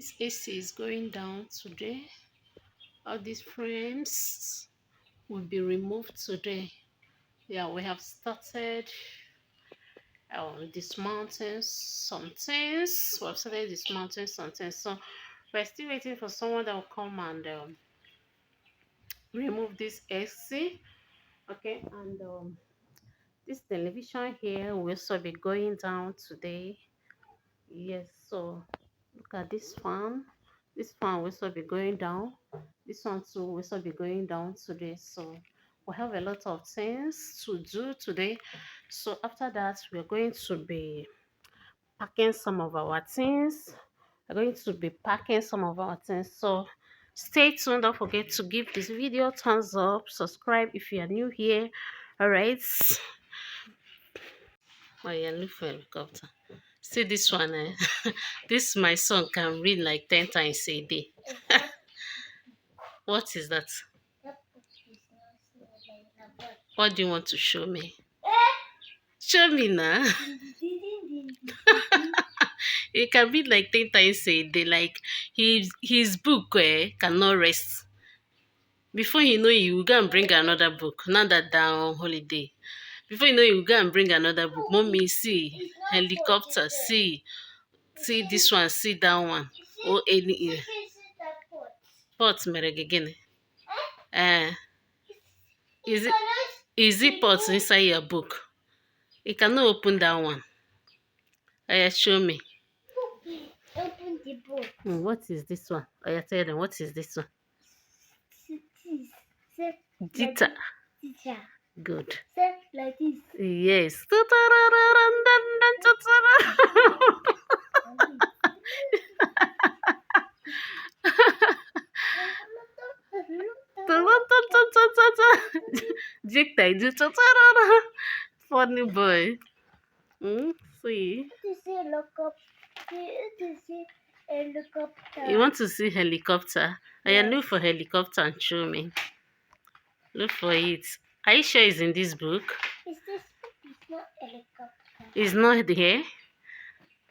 This AC is going down today. All these frames will be removed today. Yeah, we have started dismounting some things. We have started dismounting some things. So we're still waiting for someone that will come and remove this AC. Okay, and this television here will also be going down today. Yes, so look at this fan. This fan will also be going down. This one too will also be going down today. So we have a lot of things to do today. So after that, we're going to be packing some of our things. We're going to be packing some of our things. So stay tuned. Don't forget to give this video a thumbs up. Subscribe if you are new here. All right. Oh yeah, look for helicopter. See this one, eh? This my son can read like 10 times a day. What is that? What do you want to show me? Show me now. He can read like 10 times a day. Like his book cannot rest. Before you know it, you will go and bring another book. Now that they're on holiday. Before you know it, you will go and bring another book. Mommy, see. Helicopter, see. See this one, see that one. Oh, any pot meregegene. Is it pot inside your book? You cannot open that one. Show me. Open the book. What is this one? Tell them, what is this one? Dita. Good. Like this. Yes. Funny boy. See. You want to see helicopter? Yes. Look for helicopter and show me. Look for it. Are you sure it's in this book? Is this book? It's not helicopter. It's not here?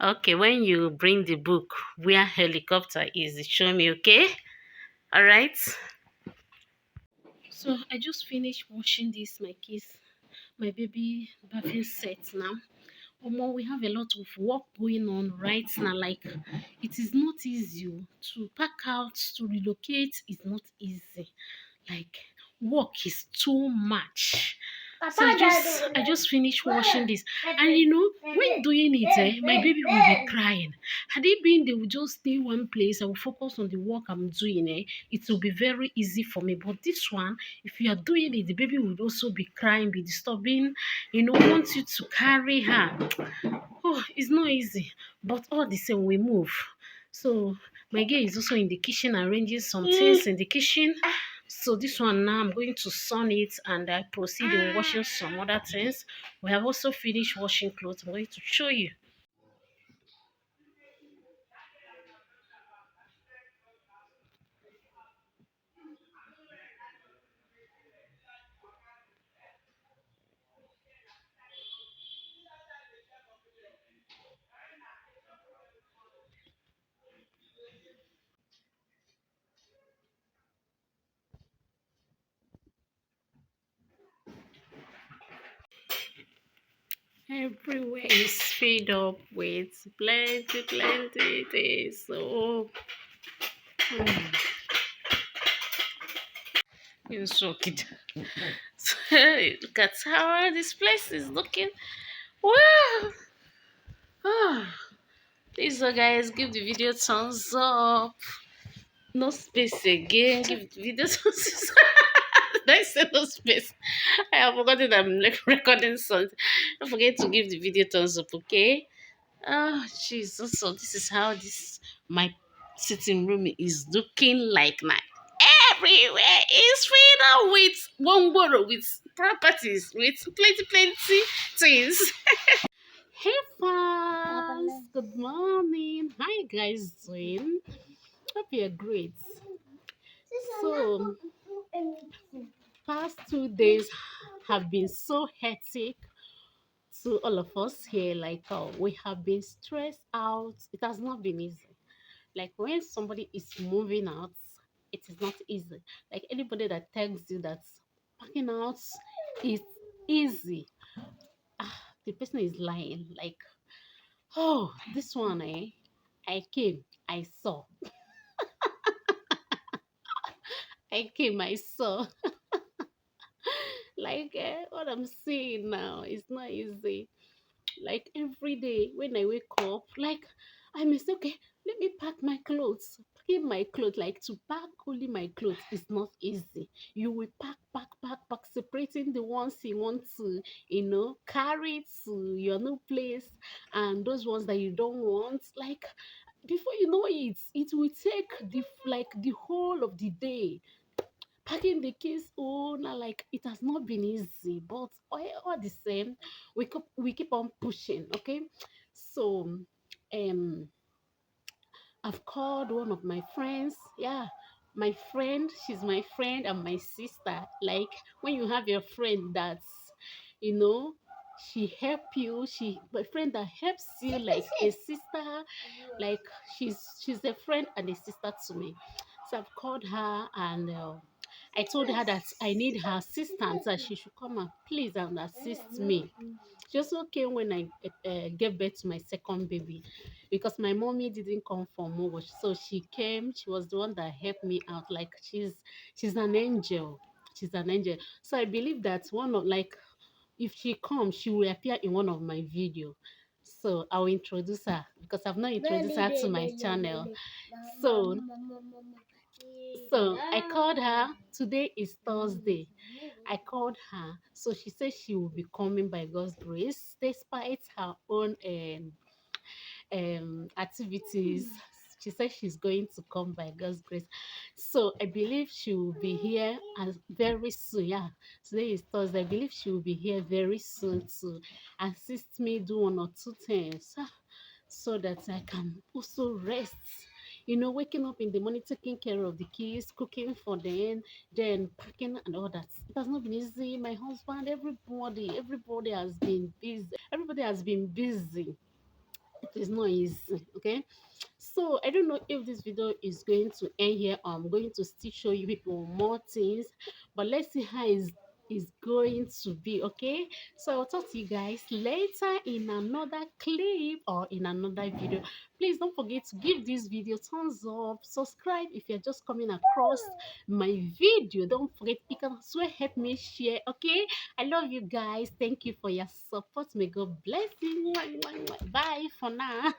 Okay, when you bring the book where helicopter is, show me, okay? All right. So I just finished washing this, my kids, my baby bathing set now. We have a lot of work going on right now. Like, it is not easy to pack out, to relocate is not easy. Like, work is too much. So I just finished washing this, and when doing it, my baby will be crying. Had it been they would just stay one place, I will focus on the work I'm doing, it will be very easy for me. But this one, if you are doing it, the baby would also be crying, be disturbing, want you to carry her. Oh, it's not easy, but all the same we move. So my girl is also in the kitchen arranging some things in the kitchen. So this one now I'm going to sun it and I proceed in washing some other things. We have also finished washing clothes. I'm going to show you. Everywhere is filled up with plenty things. So you shock it. So, look at how this place is looking. Wow. Please, so guys, give the video thumbs up. No space again. Give the video thumbs up. I said no space. I have forgotten I'm recording something. Don't forget to give the video thumbs up, okay? Oh, Jesus. So this is how my sitting room is looking like now. Everywhere is filled with one word, with properties, with plenty things. Hey fans, good morning. How you guys doing? Hope you're great. So past 2 days have been so hectic to all of us here. Like we have been stressed out. It has not been easy. Like when somebody is moving out, it is not easy. Like anybody that tells you that packing out is easy, the person is lying. Like, oh, this one, I came, I saw, I saw. Like what I'm seeing now is not easy. Like every day when I wake up, like I may say, okay, let me pack my clothes. Packing my clothes, like to pack only my clothes is not easy. You will pack, separating the ones you want to, carry to your new place, and those ones that you don't want. Like before you know it, it will take the whole of the day packing the kids. Oh, now like it has not been easy, but all the same, we keep on pushing. Okay, so um I've called one of my friends. Yeah, my friend, she's my friend and my sister. Like when you have your friend that's, you know, she help you, my friend that helps you like a sister, like she's a friend and a sister to me. So I've called her and I told her that I need her assistance, that she should come and please and assist me. She also came when I gave birth to my second baby, because my mommy didn't come from Mogo. So she came, she was the one that helped me out. Like she's an angel. She's an angel. So I believe that one of like if she comes, she will appear in one of my video. So I will introduce her because I've not introduced her to my channel. So I called her. Today is Thursday. I called her. So she said she will be coming by God's grace, despite her own activities. She said she's going to come by God's grace. So I believe she will be here as very soon. Yeah, today is Thursday. I believe she will be here very soon to assist me do one or two things, so that I can also rest. Waking up in the morning, taking care of the kids, cooking for them, then packing and all that. It has not been easy. My husband, everybody has been busy. Everybody has been busy. It is not easy. Okay, so I don't know if this video is going to end here, or I'm going to still show you people more things, but let's see how is going to be. Okay, so I'll talk to you guys later in another clip or in another video. Please don't forget to give this video thumbs up, subscribe if you're just coming across my video. Don't forget, you can as well help me share. Okay, I love you guys. Thank you for your support. May God bless you. Bye for now.